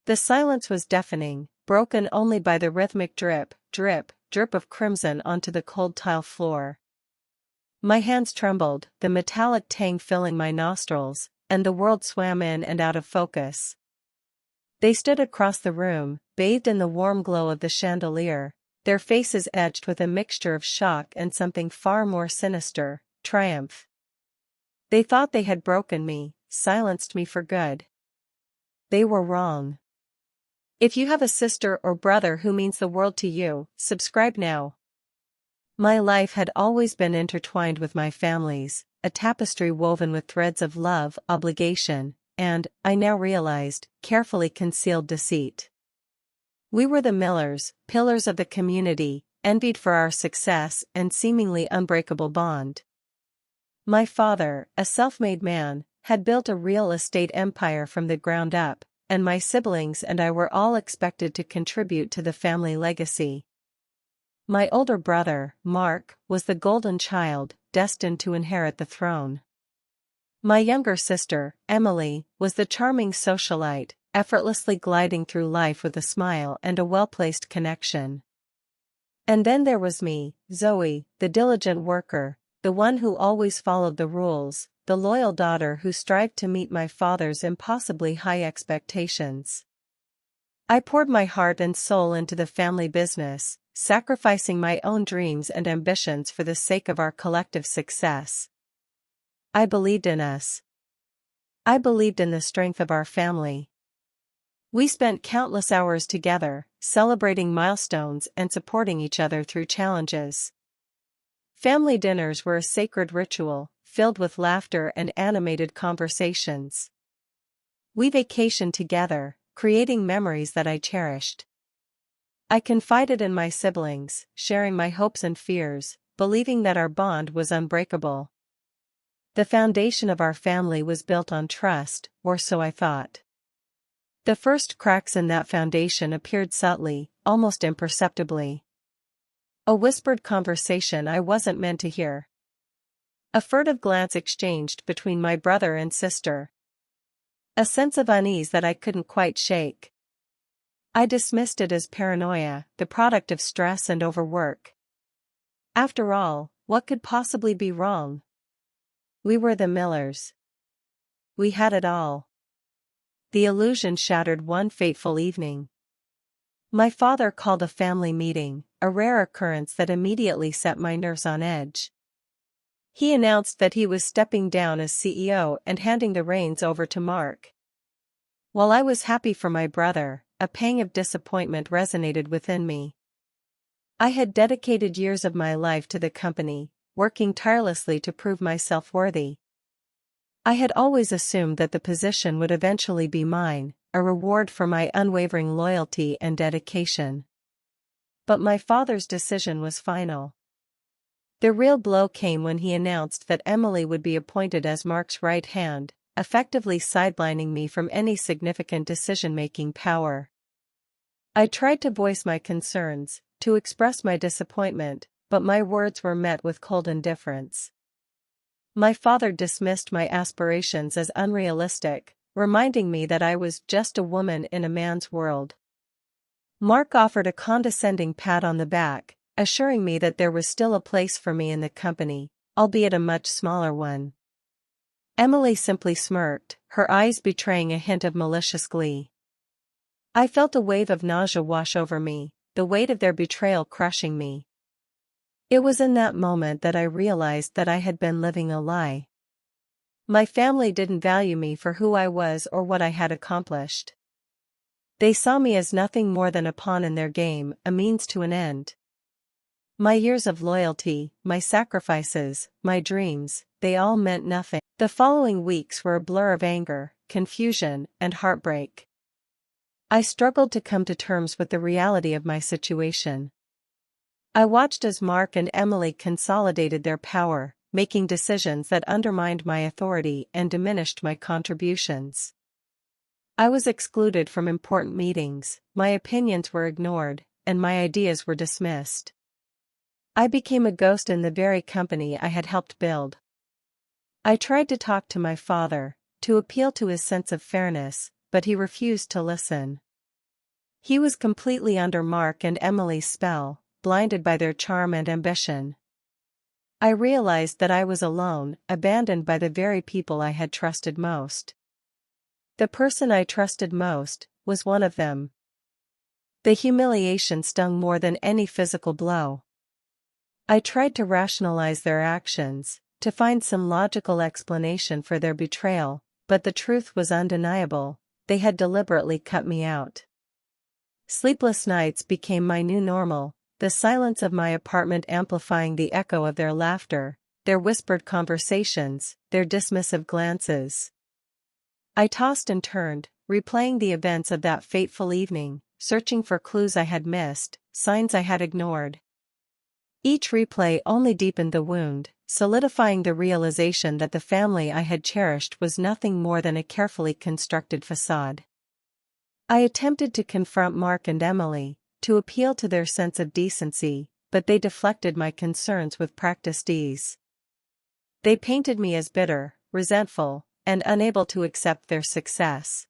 The silence was deafening, broken only by the rhythmic drip, drip, drip of crimson onto the cold tile floor. My hands trembled, the metallic tang filling my nostrils, and the world swam in and out of focus. They stood across the room, bathed in the warm glow of the chandelier, their faces edged with a mixture of shock and something far more sinister, triumph. They thought they had broken me, silenced me for good. They were wrong. If you have a sister or brother who means the world to you, subscribe now. My life had always been intertwined with my family's, a tapestry woven with threads of love, obligation, and, I now realized, carefully concealed deceit. We were the Millers, pillars of the community, envied for our success and seemingly unbreakable bond. My father, a self-made man, had built a real estate empire from the ground up, and my siblings and I were all expected to contribute to the family legacy. My older brother, Mark, was the golden child, destined to inherit the throne. My younger sister, Emily, was the charming socialite, effortlessly gliding through life with a smile and a well-placed connection. And then there was me, Zoe, the diligent worker, the one who always followed the rules, the loyal daughter who strived to meet my father's impossibly high expectations. I poured my heart and soul into the family business, sacrificing my own dreams and ambitions for the sake of our collective success. I believed in us. I believed in the strength of our family. We spent countless hours together, celebrating milestones and supporting each other through challenges. Family dinners were a sacred ritual, filled with laughter and animated conversations. We vacationed together, creating memories that I cherished. I confided in my siblings, sharing my hopes and fears, believing that our bond was unbreakable. The foundation of our family was built on trust, or so I thought. The first cracks in that foundation appeared subtly, almost imperceptibly. A whispered conversation I wasn't meant to hear. A furtive glance exchanged between my brother and sister. A sense of unease that I couldn't quite shake. I dismissed it as paranoia, the product of stress and overwork. After all, what could possibly be wrong? We were the Millers. We had it all. The illusion shattered one fateful evening. My father called a family meeting, a rare occurrence that immediately set my nerves on edge. He announced that he was stepping down as CEO and handing the reins over to Mark. While I was happy for my brother, a pang of disappointment resonated within me. I had dedicated years of my life to the company, working tirelessly to prove myself worthy. I had always assumed that the position would eventually be mine, a reward for my unwavering loyalty and dedication. But my father's decision was final. The real blow came when he announced that Emily would be appointed as Mark's right hand, effectively sidelining me from any significant decision-making power. I tried to voice my concerns, to express my disappointment, but my words were met with cold indifference. My father dismissed my aspirations as unrealistic, reminding me that I was just a woman in a man's world. Mark offered a condescending pat on the back, assuring me that there was still a place for me in the company, albeit a much smaller one. Emily simply smirked, her eyes betraying a hint of malicious glee. I felt a wave of nausea wash over me, the weight of their betrayal crushing me. It was in that moment that I realized that I had been living a lie. My family didn't value me for who I was or what I had accomplished. They saw me as nothing more than a pawn in their game, a means to an end. My years of loyalty, my sacrifices, my dreams, they all meant nothing. The following weeks were a blur of anger, confusion, and heartbreak. I struggled to come to terms with the reality of my situation. I watched as Mark and Emily consolidated their power, making decisions that undermined my authority and diminished my contributions. I was excluded from important meetings, my opinions were ignored, and my ideas were dismissed. I became a ghost in the very company I had helped build. I tried to talk to my father, to appeal to his sense of fairness, but he refused to listen. He was completely under Mark and Emily's spell, blinded by their charm and ambition. I realized that I was alone, abandoned by the very people I had trusted most. The person I trusted most was one of them. The humiliation stung more than any physical blow. I tried to rationalize their actions, to find some logical explanation for their betrayal, but the truth was undeniable: they had deliberately cut me out. Sleepless nights became my new normal, the silence of my apartment amplifying the echo of their laughter, their whispered conversations, their dismissive glances. I tossed and turned, replaying the events of that fateful evening, searching for clues I had missed, signs I had ignored. Each replay only deepened the wound, solidifying the realization that the family I had cherished was nothing more than a carefully constructed facade. I attempted to confront Mark and Emily, to appeal to their sense of decency, but they deflected my concerns with practiced ease. They painted me as bitter, resentful, and unable to accept their success.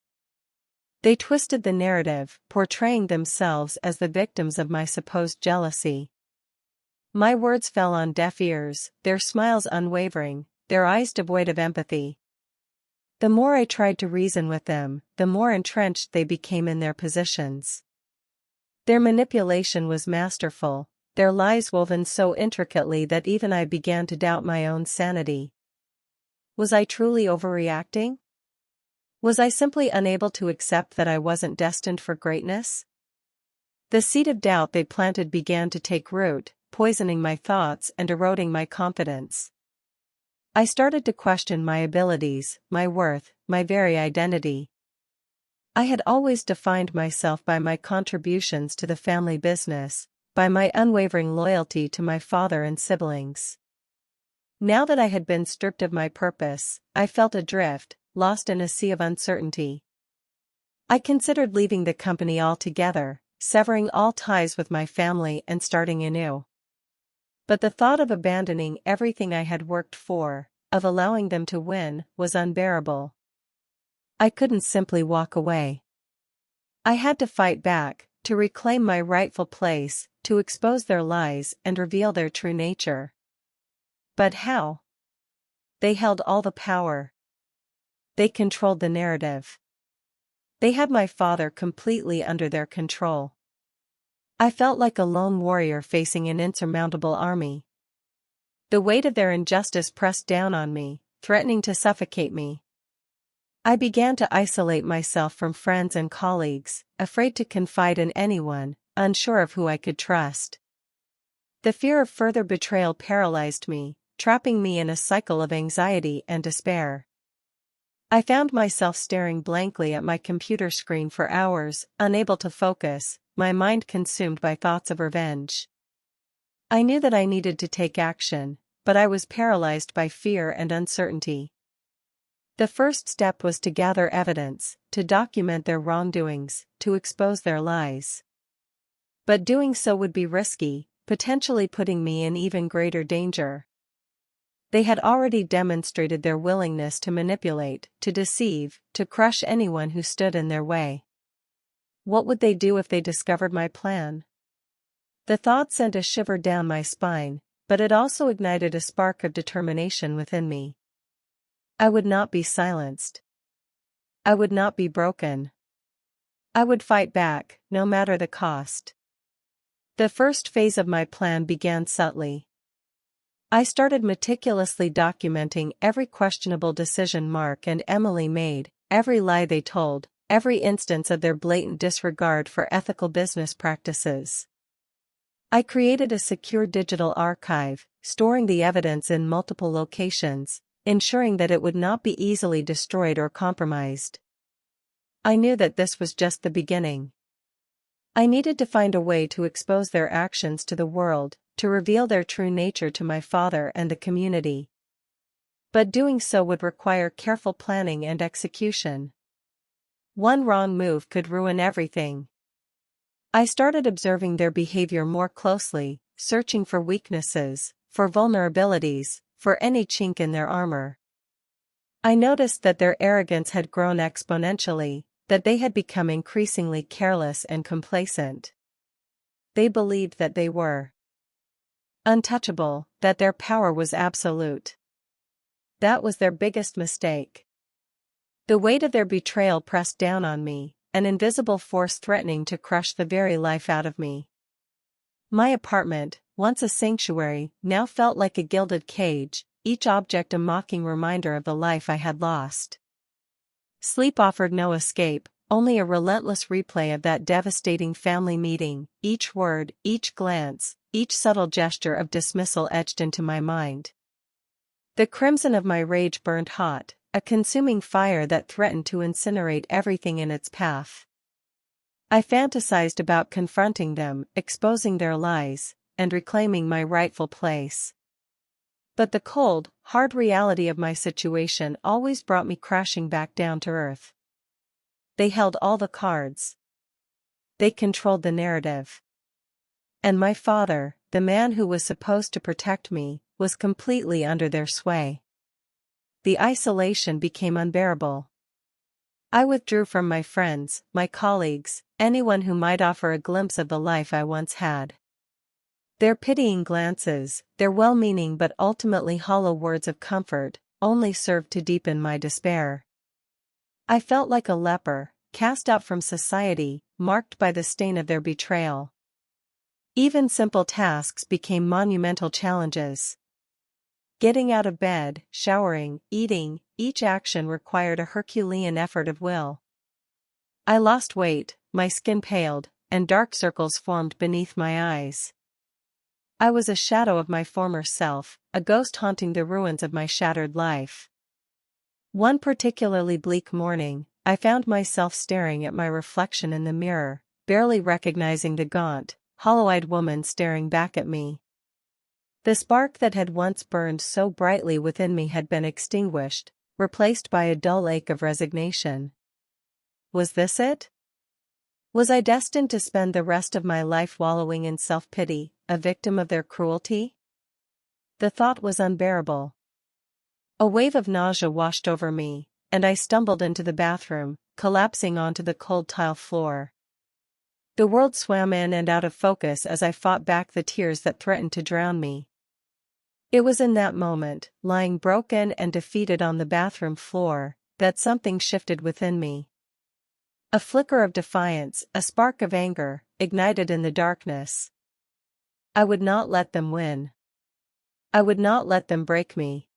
They twisted the narrative, portraying themselves as the victims of my supposed jealousy. My words fell on deaf ears, their smiles unwavering, their eyes devoid of empathy. The more I tried to reason with them, the more entrenched they became in their positions. Their manipulation was masterful, their lies woven so intricately that even I began to doubt my own sanity. Was I truly overreacting? Was I simply unable to accept that I wasn't destined for greatness? The seed of doubt they planted began to take root, poisoning my thoughts and eroding my confidence. I started to question my abilities, my worth, my very identity. I had always defined myself by my contributions to the family business, by my unwavering loyalty to my father and siblings. Now that I had been stripped of my purpose, I felt adrift, lost in a sea of uncertainty. I considered leaving the company altogether, severing all ties with my family and starting anew. But the thought of abandoning everything I had worked for, of allowing them to win, was unbearable. I couldn't simply walk away. I had to fight back, to reclaim my rightful place, to expose their lies and reveal their true nature. But how? They held all the power. They controlled the narrative. They had my father completely under their control. I felt like a lone warrior facing an insurmountable army. The weight of their injustice pressed down on me, threatening to suffocate me. I began to isolate myself from friends and colleagues, afraid to confide in anyone, unsure of who I could trust. The fear of further betrayal paralyzed me, trapping me in a cycle of anxiety and despair. I found myself staring blankly at my computer screen for hours, unable to focus, my mind consumed by thoughts of revenge. I knew that I needed to take action, but I was paralyzed by fear and uncertainty. The first step was to gather evidence, to document their wrongdoings, to expose their lies. But doing so would be risky, potentially putting me in even greater danger. They had already demonstrated their willingness to manipulate, to deceive, to crush anyone who stood in their way. What would they do if they discovered my plan? The thought sent a shiver down my spine, but it also ignited a spark of determination within me. I would not be silenced. I would not be broken. I would fight back, no matter the cost. The first phase of my plan began subtly. I started meticulously documenting every questionable decision Mark and Emily made, every lie they told, every instance of their blatant disregard for ethical business practices. I created a secure digital archive, storing the evidence in multiple locations, ensuring that it would not be easily destroyed or compromised. I knew that this was just the beginning. I needed to find a way to expose their actions to the world, to reveal their true nature to my father and the community. But doing so would require careful planning and execution. One wrong move could ruin everything. I started observing their behavior more closely, searching for weaknesses, for vulnerabilities, for any chink in their armor. I noticed that their arrogance had grown exponentially, that they had become increasingly careless and complacent. They believed that they were untouchable, that their power was absolute. That was their biggest mistake. The weight of their betrayal pressed down on me, an invisible force threatening to crush the very life out of me. My apartment, once a sanctuary, now felt like a gilded cage, each object a mocking reminder of the life I had lost. Sleep offered no escape, only a relentless replay of that devastating family meeting, each word, each glance, each subtle gesture of dismissal etched into my mind. The crimson of my rage burned hot, a consuming fire that threatened to incinerate everything in its path. I fantasized about confronting them, exposing their lies, and reclaiming my rightful place. But the cold, hard reality of my situation always brought me crashing back down to earth. They held all the cards. They controlled the narrative. And my father, the man who was supposed to protect me, was completely under their sway. The isolation became unbearable. I withdrew from my friends, my colleagues, anyone who might offer a glimpse of the life I once had. Their pitying glances, their well-meaning but ultimately hollow words of comfort, only served to deepen my despair. I felt like a leper, cast out from society, marked by the stain of their betrayal. Even simple tasks became monumental challenges. Getting out of bed, showering, eating, each action required a Herculean effort of will. I lost weight, my skin paled, and dark circles formed beneath my eyes. I was a shadow of my former self, a ghost haunting the ruins of my shattered life. One particularly bleak morning, I found myself staring at my reflection in the mirror, barely recognizing the gaunt, hollow-eyed woman staring back at me. The spark that had once burned so brightly within me had been extinguished, replaced by a dull ache of resignation. Was this it? Was I destined to spend the rest of my life wallowing in self-pity, a victim of their cruelty? The thought was unbearable. A wave of nausea washed over me, and I stumbled into the bathroom, collapsing onto the cold tile floor. The world swam in and out of focus as I fought back the tears that threatened to drown me. It was in that moment, lying broken and defeated on the bathroom floor, that something shifted within me. A flicker of defiance, a spark of anger, ignited in the darkness. I would not let them win. I would not let them break me.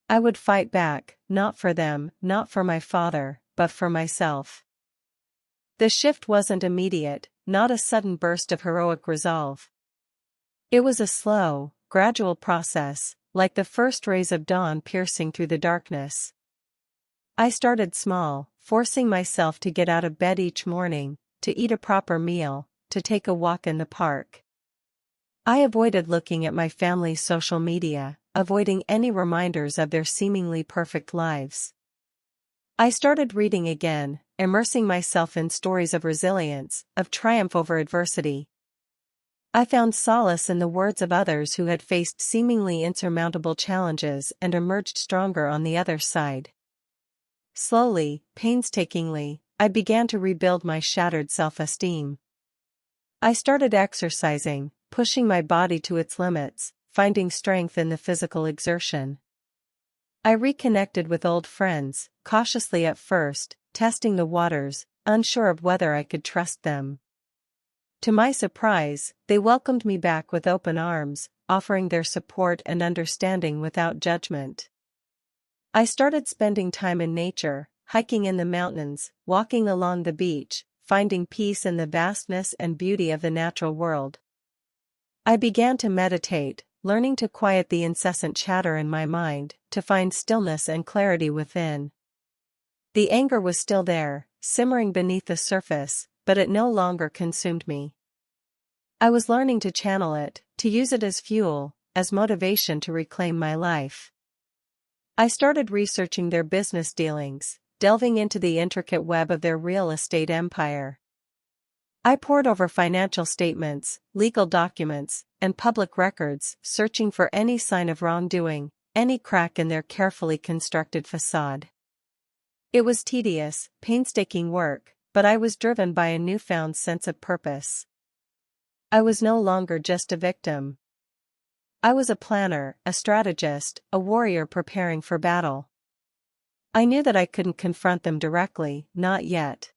I would fight back, not for them, not for my father, but for myself. The shift wasn't immediate, not a sudden burst of heroic resolve. It was a slow, gradual process, like the first rays of dawn piercing through the darkness. I started small, forcing myself to get out of bed each morning, to eat a proper meal, to take a walk in the park. I avoided looking at my family's social media, avoiding any reminders of their seemingly perfect lives. I started reading again, immersing myself in stories of resilience, of triumph over adversity. I found solace in the words of others who had faced seemingly insurmountable challenges and emerged stronger on the other side. Slowly, painstakingly, I began to rebuild my shattered self-esteem. I started exercising, pushing my body to its limits, finding strength in the physical exertion. I reconnected with old friends, cautiously at first, testing the waters, unsure of whether I could trust them. To my surprise, they welcomed me back with open arms, offering their support and understanding without judgment. I started spending time in nature, hiking in the mountains, walking along the beach, finding peace in the vastness and beauty of the natural world. I began to meditate, learning to quiet the incessant chatter in my mind, to find stillness and clarity within. The anger was still there, simmering beneath the surface, but it no longer consumed me. I was learning to channel it, to use it as fuel, as motivation to reclaim my life. I started researching their business dealings, delving into the intricate web of their real estate empire. I pored over financial statements, legal documents, and public records, searching for any sign of wrongdoing, any crack in their carefully constructed facade. It was tedious, painstaking work, but I was driven by a newfound sense of purpose. I was no longer just a victim. I was a planner, a strategist, a warrior preparing for battle. I knew that I couldn't confront them directly, not yet.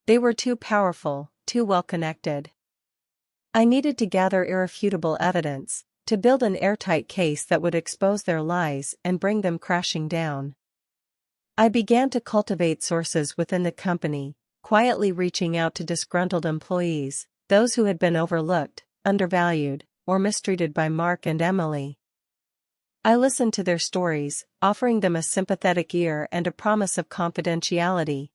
They were too powerful, too well connected. I needed to gather irrefutable evidence, to build an airtight case that would expose their lies and bring them crashing down. I began to cultivate sources within the company, quietly reaching out to disgruntled employees, those who had been overlooked, undervalued, or mistreated by Mark and Emily. I listened to their stories, offering them a sympathetic ear and a promise of confidentiality.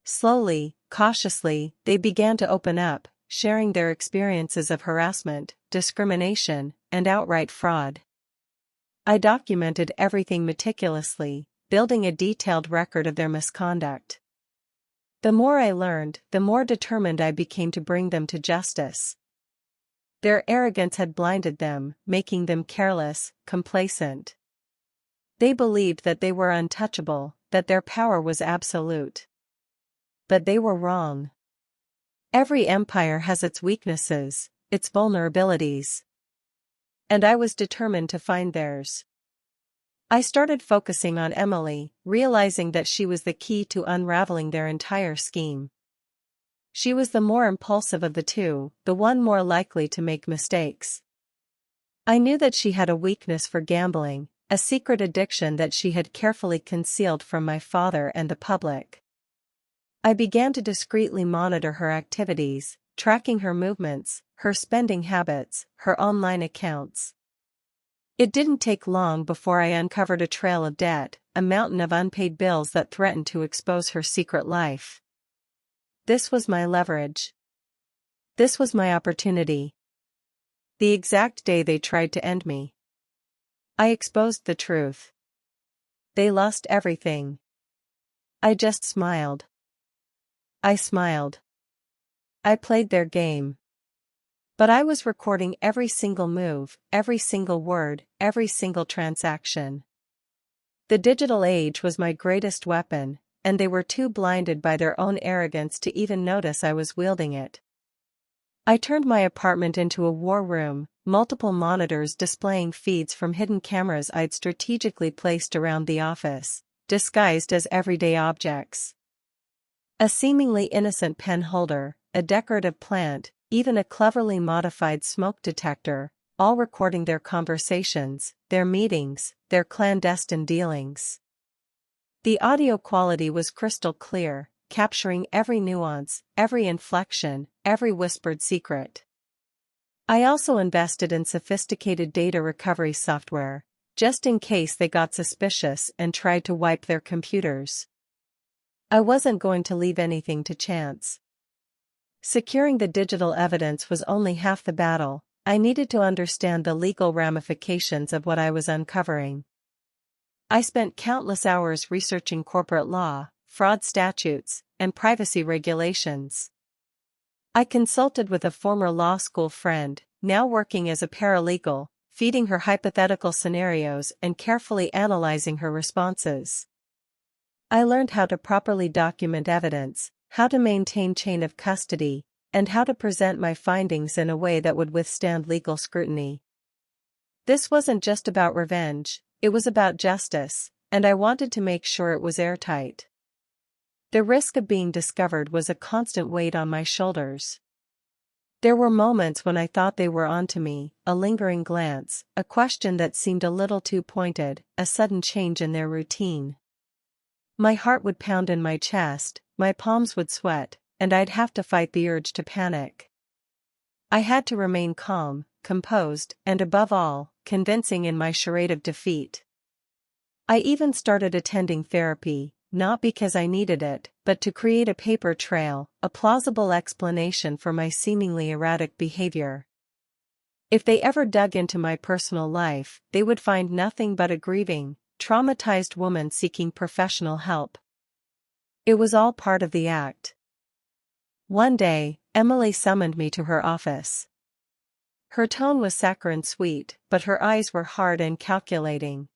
Slowly, cautiously, they began to open up, sharing their experiences of harassment, discrimination, and outright fraud. I documented everything meticulously, building a detailed record of their misconduct. The more I learned, the more determined I became to bring them to justice. Their arrogance had blinded them, making them careless, complacent. They believed that they were untouchable, that their power was absolute. But they were wrong. Every empire has its weaknesses, its vulnerabilities. And I was determined to find theirs. I started focusing on Emily, realizing that she was the key to unraveling their entire scheme. She was the more impulsive of the two, the one more likely to make mistakes. I knew that she had a weakness for gambling, a secret addiction that she had carefully concealed from my father and the public. I began to discreetly monitor her activities, tracking her movements, her spending habits, her online accounts. It didn't take long before I uncovered a trail of debt, a mountain of unpaid bills that threatened to expose her secret life. This was my leverage. This was my opportunity. The exact day they tried to end me. I exposed the truth. They lost everything. I just smiled. I smiled. I played their game. But I was recording every single move, every single word, every single transaction. The digital age was my greatest weapon, and they were too blinded by their own arrogance to even notice I was wielding it. I turned my apartment into a war room, multiple monitors displaying feeds from hidden cameras I'd strategically placed around the office, disguised as everyday objects. A seemingly innocent pen holder, a decorative plant, even a cleverly modified smoke detector, all recording their conversations, their meetings, their clandestine dealings. The audio quality was crystal clear, capturing every nuance, every inflection, every whispered secret. I also invested in sophisticated data recovery software, just in case they got suspicious and tried to wipe their computers. I wasn't going to leave anything to chance. Securing the digital evidence was only half the battle. I needed to understand the legal ramifications of what I was uncovering. I spent countless hours researching corporate law, fraud statutes, and privacy regulations. I consulted with a former law school friend, now working as a paralegal, feeding her hypothetical scenarios and carefully analyzing her responses. I learned how to properly document evidence, how to maintain chain of custody, and how to present my findings in a way that would withstand legal scrutiny. This wasn't just about revenge, it was about justice, and I wanted to make sure it was airtight. The risk of being discovered was a constant weight on my shoulders. There were moments when I thought they were onto me, a lingering glance, a question that seemed a little too pointed, a sudden change in their routine. My heart would pound in my chest, my palms would sweat, and I'd have to fight the urge to panic. I had to remain calm, composed, and above all, convincing in my charade of defeat. I even started attending therapy, not because I needed it, but to create a paper trail, a plausible explanation for my seemingly erratic behavior. If they ever dug into my personal life, they would find nothing but a grieving, traumatized woman seeking professional help. It was all part of the act. One day, Emily summoned me to her office. Her tone was saccharine sweet, but her eyes were hard and calculating.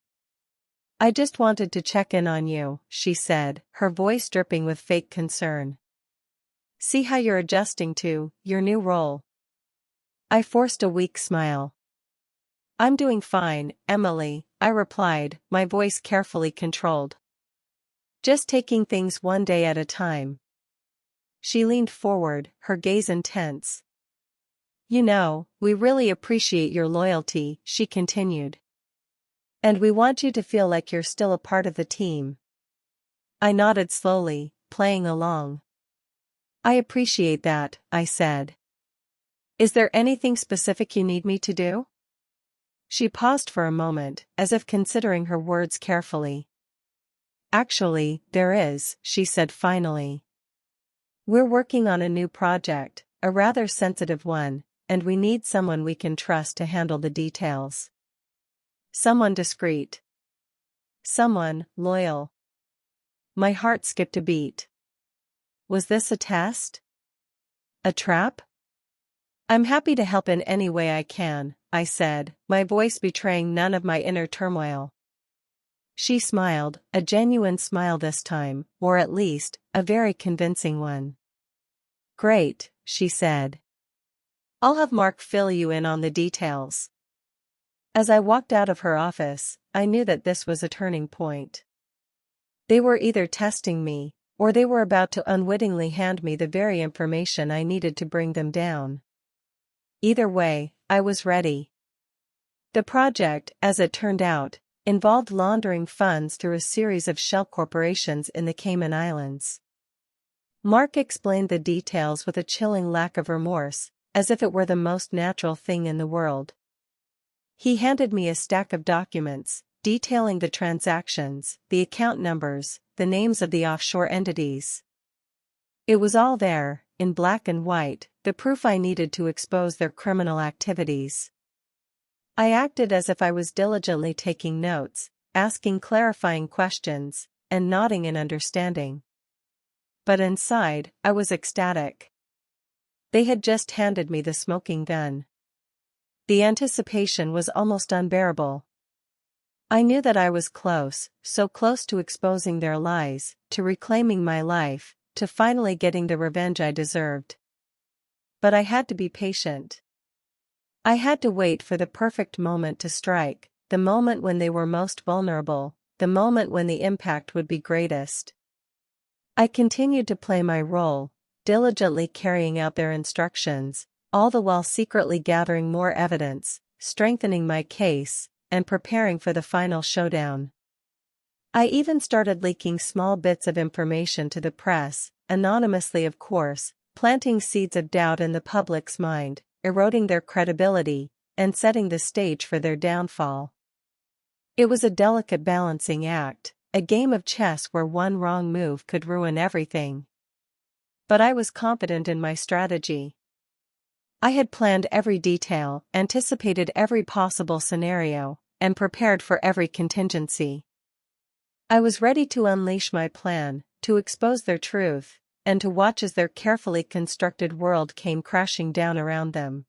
I just wanted to check in on you, she said, her voice dripping with fake concern. See how you're adjusting to your new role. I forced a weak smile. I'm doing fine, Emily, I replied, my voice carefully controlled. Just taking things one day at a time. She leaned forward, her gaze intense. You know, we really appreciate your loyalty, she continued. And we want you to feel like you're still a part of the team. I nodded slowly, playing along. I appreciate that, I said. Is there anything specific you need me to do? She paused for a moment, as if considering her words carefully. Actually, there is, she said finally. We're working on a new project, a rather sensitive one, and we need someone we can trust to handle the details. Someone discreet. Someone loyal. My heart skipped a beat. Was this a test? A trap? I'm happy to help in any way I can, I said, my voice betraying none of my inner turmoil. She smiled, a genuine smile this time, or at least, a very convincing one. Great, she said. I'll have Mark fill you in on the details. As I walked out of her office, I knew that this was a turning point. They were either testing me, or they were about to unwittingly hand me the very information I needed to bring them down. Either way, I was ready. The project, as it turned out, involved laundering funds through a series of shell corporations in the Cayman Islands. Mark explained the details with a chilling lack of remorse, as if it were the most natural thing in the world. He handed me a stack of documents, detailing the transactions, the account numbers, the names of the offshore entities. It was all there, in black and white, the proof I needed to expose their criminal activities. I acted as if I was diligently taking notes, asking clarifying questions, and nodding in understanding. But inside, I was ecstatic. They had just handed me the smoking gun. The anticipation was almost unbearable. I knew that I was close, so close to exposing their lies, to reclaiming my life, to finally getting the revenge I deserved. But I had to be patient. I had to wait for the perfect moment to strike, the moment when they were most vulnerable, the moment when the impact would be greatest. I continued to play my role, diligently carrying out their instructions, all the while secretly gathering more evidence, strengthening my case, and preparing for the final showdown. I even started leaking small bits of information to the press, anonymously of course, planting seeds of doubt in the public's mind, eroding their credibility, and setting the stage for their downfall. It was a delicate balancing act, a game of chess where one wrong move could ruin everything. But I was confident in my strategy. I had planned every detail, anticipated every possible scenario, and prepared for every contingency. I was ready to unleash my plan, to expose their truth, and to watch as their carefully constructed world came crashing down around them.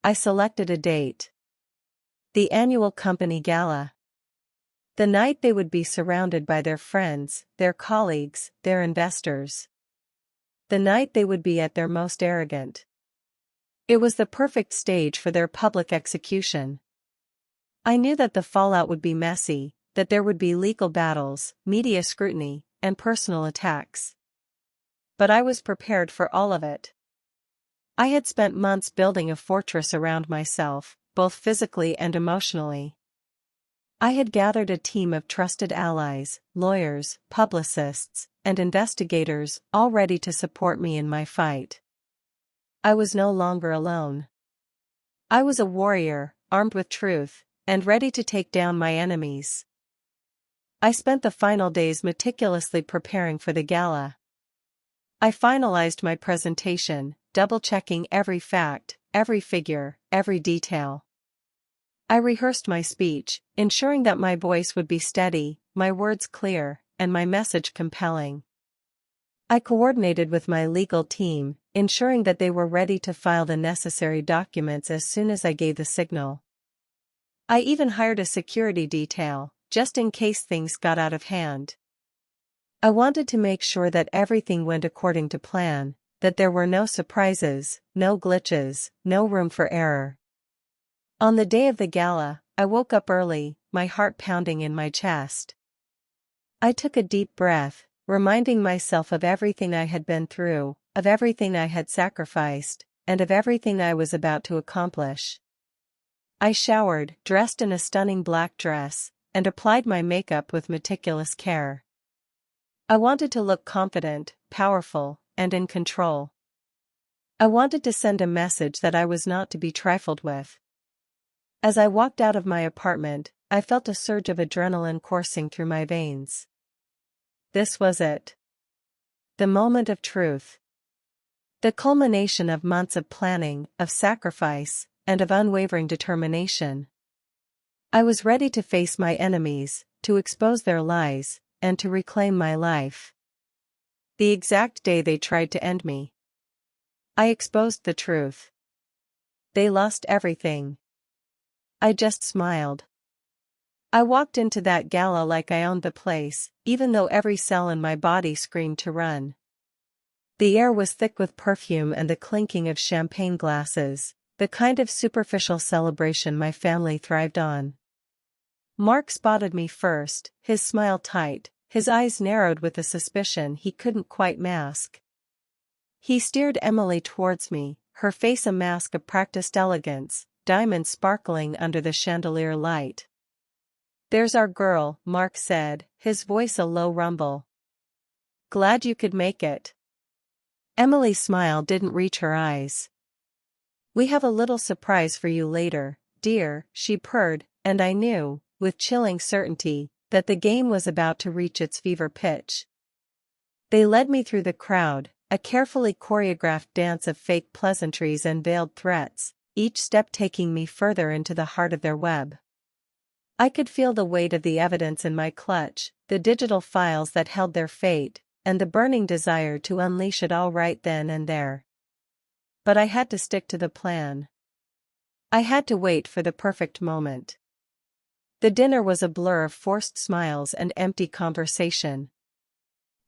I selected a date. The annual company gala. The night they would be surrounded by their friends, their colleagues, their investors. The night they would be at their most arrogant. It was the perfect stage for their public execution. I knew that the fallout would be messy, that there would be legal battles, media scrutiny, and personal attacks. But I was prepared for all of it. I had spent months building a fortress around myself, both physically and emotionally. I had gathered a team of trusted allies, lawyers, publicists, and investigators, all ready to support me in my fight. I was no longer alone. I was a warrior, armed with truth, and ready to take down my enemies. I spent the final days meticulously preparing for the gala. I finalized my presentation, double-checking every fact, every figure, every detail. I rehearsed my speech, ensuring that my voice would be steady, my words clear, and my message compelling. I coordinated with my legal team, ensuring that they were ready to file the necessary documents as soon as I gave the signal. I even hired a security detail, just in case things got out of hand. I wanted to make sure that everything went according to plan, that there were no surprises, no glitches, no room for error. On the day of the gala, I woke up early, my heart pounding in my chest. I took a deep breath, reminding myself of everything I had been through, of everything I had sacrificed, and of everything I was about to accomplish. I showered, dressed in a stunning black dress, and applied my makeup with meticulous care. I wanted to look confident, powerful, and in control. I wanted to send a message that I was not to be trifled with. As I walked out of my apartment, I felt a surge of adrenaline coursing through my veins. This was it. The moment of truth. The culmination of months of planning, of sacrifice, and of unwavering determination. I was ready to face my enemies, to expose their lies, and to reclaim my life. The exact day they tried to end me, I exposed the truth. They lost everything. I just smiled. I walked into that gala like I owned the place, even though every cell in my body screamed to run. The air was thick with perfume and the clinking of champagne glasses, the kind of superficial celebration my family thrived on. Mark spotted me first, his smile tight, his eyes narrowed with a suspicion he couldn't quite mask. He steered Emily towards me, her face a mask of practiced elegance, diamonds sparkling under the chandelier light. "There's our girl," Mark said, his voice a low rumble. "Glad you could make it." Emily's smile didn't reach her eyes. "We have a little surprise for you later, dear," she purred, and I knew, with chilling certainty, that the game was about to reach its fever pitch. They led me through the crowd, a carefully choreographed dance of fake pleasantries and veiled threats, each step taking me further into the heart of their web. I could feel the weight of the evidence in my clutch, the digital files that held their fate, and the burning desire to unleash it all right then and there. But I had to stick to the plan. I had to wait for the perfect moment. The dinner was a blur of forced smiles and empty conversation.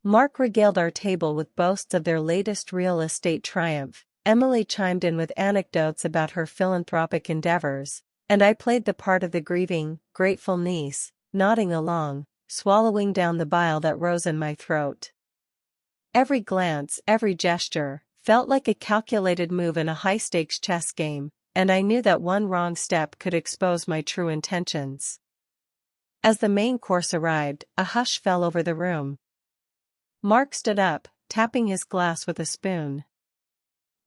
Mark regaled our table with boasts of their latest real estate triumph, Emily chimed in with anecdotes about her philanthropic endeavors, and I played the part of the grieving, grateful niece, nodding along, swallowing down the bile that rose in my throat. Every glance, every gesture, felt like a calculated move in a high-stakes chess game, and I knew that one wrong step could expose my true intentions. As the main course arrived, a hush fell over the room. Mark stood up, tapping his glass with a spoon.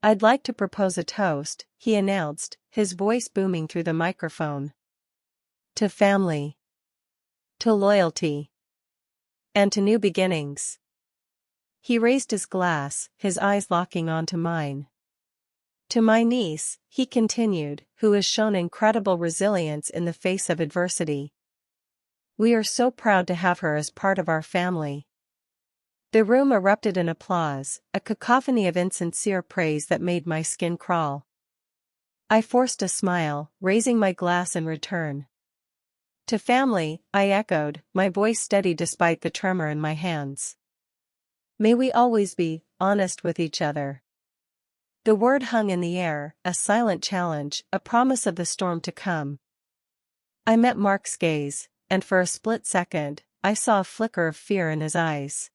"I'd like to propose a toast," he announced, his voice booming through the microphone. "To family. To loyalty. And to new beginnings." He raised his glass, his eyes locking onto mine. "To my niece," he continued, "who has shown incredible resilience in the face of adversity. We are so proud to have her as part of our family." The room erupted in applause, a cacophony of insincere praise that made my skin crawl. I forced a smile, raising my glass in return. "To family," I echoed, my voice steady despite the tremor in my hands. "May we always be honest with each other." The word hung in the air, a silent challenge, a promise of the storm to come. I met Mark's gaze, and for a split second, I saw a flicker of fear in his eyes.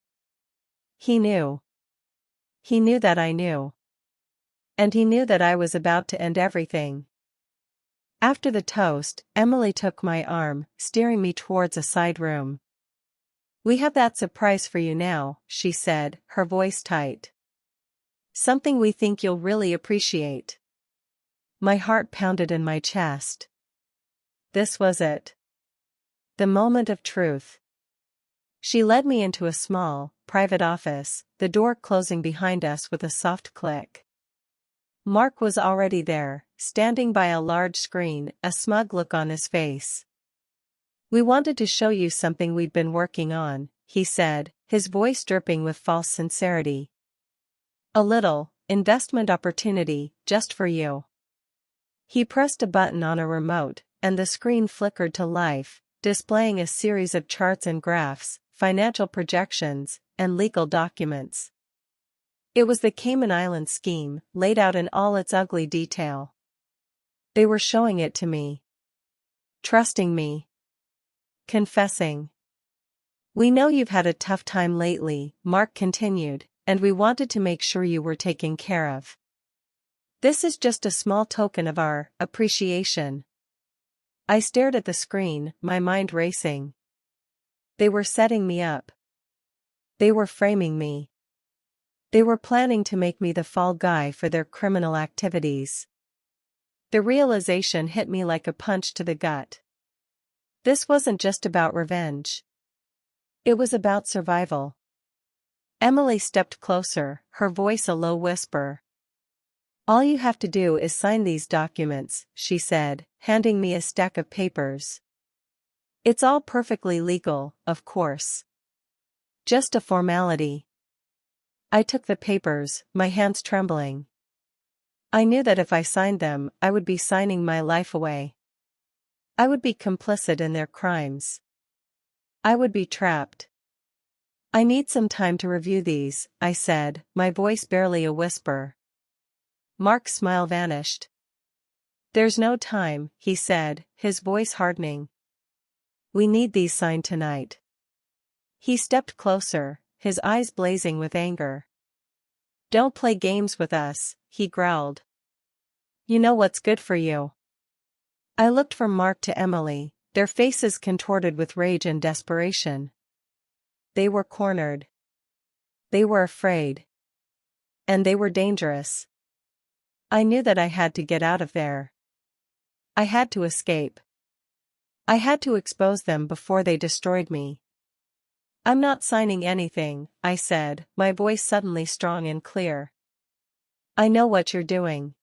He knew. He knew that I knew. And he knew that I was about to end everything. After the toast, Emily took my arm, steering me towards a side room. "We have that surprise for you now," she said, her voice tight. "Something we think you'll really appreciate." My heart pounded in my chest. This was it. The moment of truth. She led me into a small, private office, the door closing behind us with a soft click. Mark was already there, standing by a large screen, a smug look on his face. "We wanted to show you something we'd been working on," he said, his voice dripping with false sincerity. "A little investment opportunity, just for you." He pressed a button on a remote, and the screen flickered to life, displaying a series of charts and graphs, financial projections, and legal documents. It was the Cayman Islands scheme, laid out in all its ugly detail. They were showing it to me. Trusting me. Confessing. "We know you've had a tough time lately," Mark continued, "and we wanted to make sure you were taken care of. This is just a small token of our appreciation." I stared at the screen, my mind racing. They were setting me up. They were framing me. They were planning to make me the fall guy for their criminal activities. The realization hit me like a punch to the gut. This wasn't just about revenge. It was about survival. Emily stepped closer, her voice a low whisper. "All you have to do is sign these documents," she said, handing me a stack of papers. "It's all perfectly legal, of course. Just a formality." I took the papers, my hands trembling. I knew that if I signed them, I would be signing my life away. I would be complicit in their crimes. I would be trapped. "I need some time to review these," I said, my voice barely a whisper. Mark's smile vanished. "There's no time," he said, his voice hardening. "We need these signed tonight." He stepped closer, his eyes blazing with anger. "Don't play games with us," he growled. "You know what's good for you." I looked from Mark to Emily, their faces contorted with rage and desperation. They were cornered. They were afraid. And they were dangerous. I knew that I had to get out of there. I had to escape. I had to expose them before they destroyed me. "I'm not signing anything," I said, my voice suddenly strong and clear. "I know what you're doing.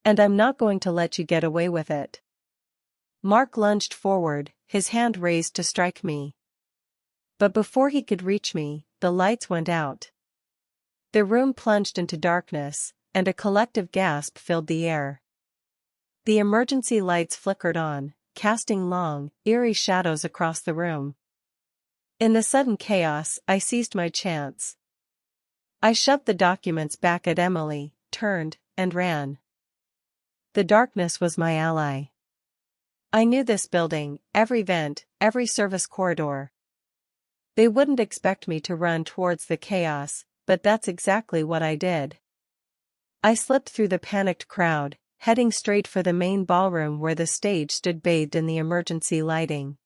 And I'm not going to let you get away with it." Mark lunged forward, his hand raised to strike me. But before he could reach me, the lights went out. The room plunged into darkness, and a collective gasp filled the air. The emergency lights flickered on, casting long, eerie shadows across the room. In the sudden chaos, I seized my chance. I shoved the documents back at Emily, turned, and ran. The darkness was my ally. I knew this building, every vent, every service corridor. They wouldn't expect me to run towards the chaos, but that's exactly what I did. I slipped through the panicked crowd, heading straight for the main ballroom where the stage stood bathed in the emergency lighting.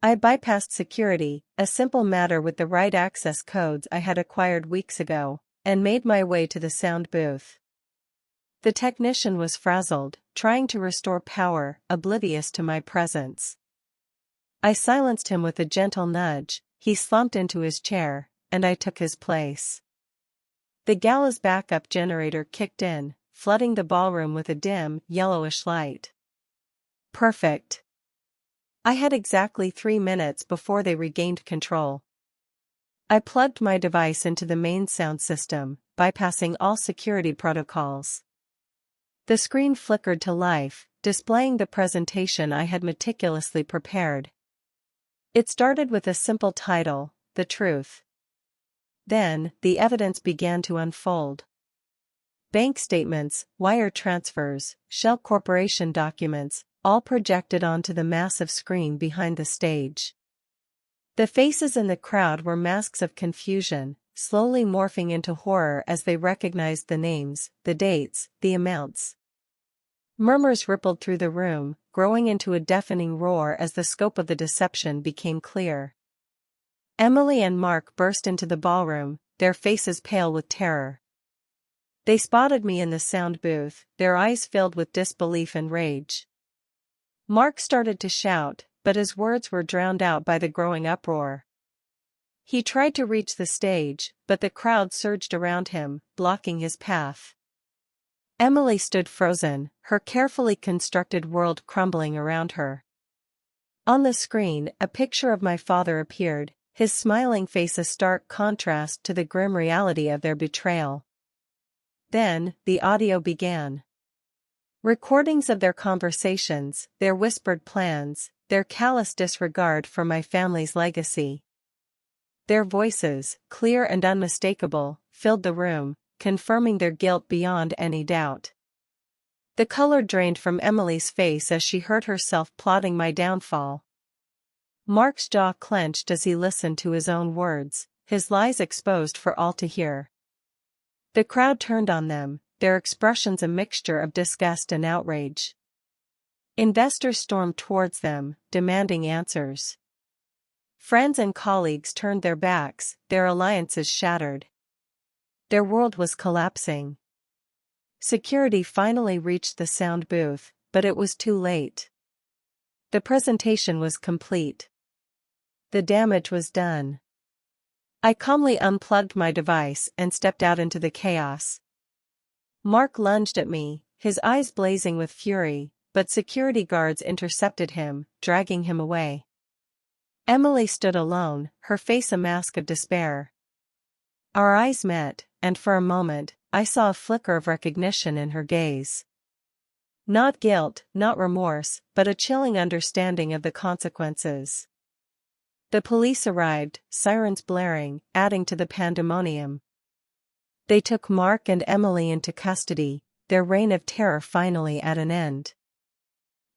I bypassed security, a simple matter with the right access codes I had acquired weeks ago, and made my way to the sound booth. The technician was frazzled, trying to restore power, oblivious to my presence. I silenced him with a gentle nudge, he slumped into his chair, and I took his place. The gala's backup generator kicked in, flooding the ballroom with a dim, yellowish light. Perfect. I had exactly 3 minutes before they regained control. I plugged my device into the main sound system, bypassing all security protocols. The screen flickered to life, displaying the presentation I had meticulously prepared. It started with a simple title, "The Truth." Then, the evidence began to unfold. Bank statements, wire transfers, Shell Corporation documents, all projected onto the massive screen behind the stage. The faces in the crowd were masks of confusion, slowly morphing into horror as they recognized the names, the dates, the amounts. Murmurs rippled through the room, growing into a deafening roar as the scope of the deception became clear. Emily and Mark burst into the ballroom, their faces pale with terror. They spotted me in the sound booth, their eyes filled with disbelief and rage. Mark started to shout, but his words were drowned out by the growing uproar. He tried to reach the stage, but the crowd surged around him, blocking his path. Emily stood frozen, her carefully constructed world crumbling around her. On the screen, a picture of my father appeared, his smiling face a stark contrast to the grim reality of their betrayal. Then, the audio began. Recordings of their conversations, their whispered plans, their callous disregard for my family's legacy. Their voices, clear and unmistakable, filled the room, confirming their guilt beyond any doubt. The color drained from Emily's face as she heard herself plotting my downfall. Mark's jaw clenched as he listened to his own words, his lies exposed for all to hear. The crowd turned on them, their expressions a mixture of disgust and outrage. Investors stormed towards them, demanding answers. Friends and colleagues turned their backs, their alliances shattered. Their world was collapsing. Security finally reached the sound booth, but it was too late. The presentation was complete. The damage was done. I calmly unplugged my device and stepped out into the chaos. Mark lunged at me, his eyes blazing with fury, but security guards intercepted him, dragging him away. Emily stood alone, her face a mask of despair. Our eyes met, and for a moment, I saw a flicker of recognition in her gaze. Not guilt, not remorse, but a chilling understanding of the consequences. The police arrived, sirens blaring, adding to the pandemonium. They took Mark and Emily into custody, their reign of terror finally at an end.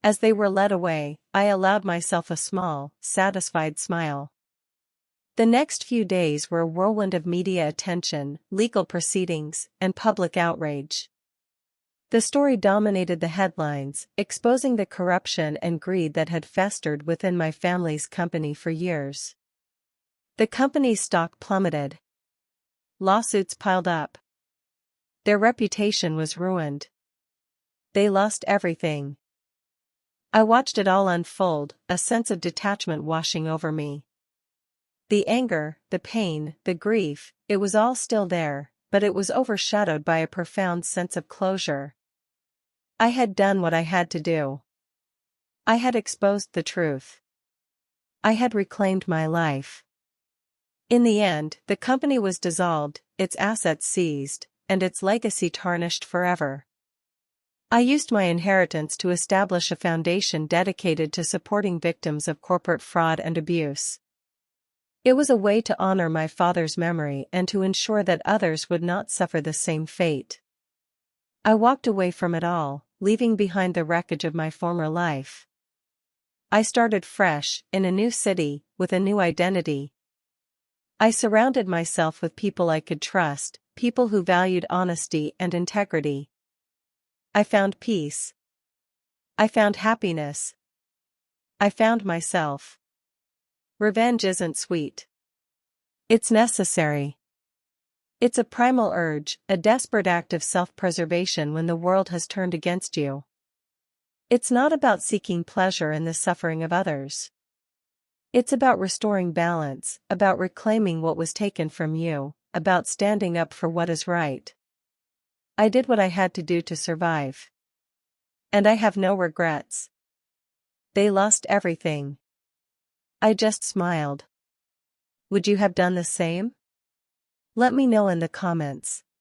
As they were led away, I allowed myself a small, satisfied smile. The next few days were a whirlwind of media attention, legal proceedings, and public outrage. The story dominated the headlines, exposing the corruption and greed that had festered within my family's company for years. The company's stock plummeted. Lawsuits piled up. Their reputation was ruined. They lost everything. I watched it all unfold, a sense of detachment washing over me. The anger, the pain, the grief, it was all still there, but it was overshadowed by a profound sense of closure. I had done what I had to do. I had exposed the truth. I had reclaimed my life. In the end, the company was dissolved, its assets seized, and its legacy tarnished forever. I used my inheritance to establish a foundation dedicated to supporting victims of corporate fraud and abuse. It was a way to honor my father's memory and to ensure that others would not suffer the same fate. I walked away from it all, leaving behind the wreckage of my former life. I started fresh, in a new city, with a new identity. I surrounded myself with people I could trust, people who valued honesty and integrity. I found peace. I found happiness. I found myself. Revenge isn't sweet. It's necessary. It's a primal urge, a desperate act of self-preservation when the world has turned against you. It's not about seeking pleasure in the suffering of others. It's about restoring balance, about reclaiming what was taken from you, about standing up for what is right. I did what I had to do to survive. And I have no regrets. They lost everything. I just smiled. Would you have done the same? Let me know in the comments.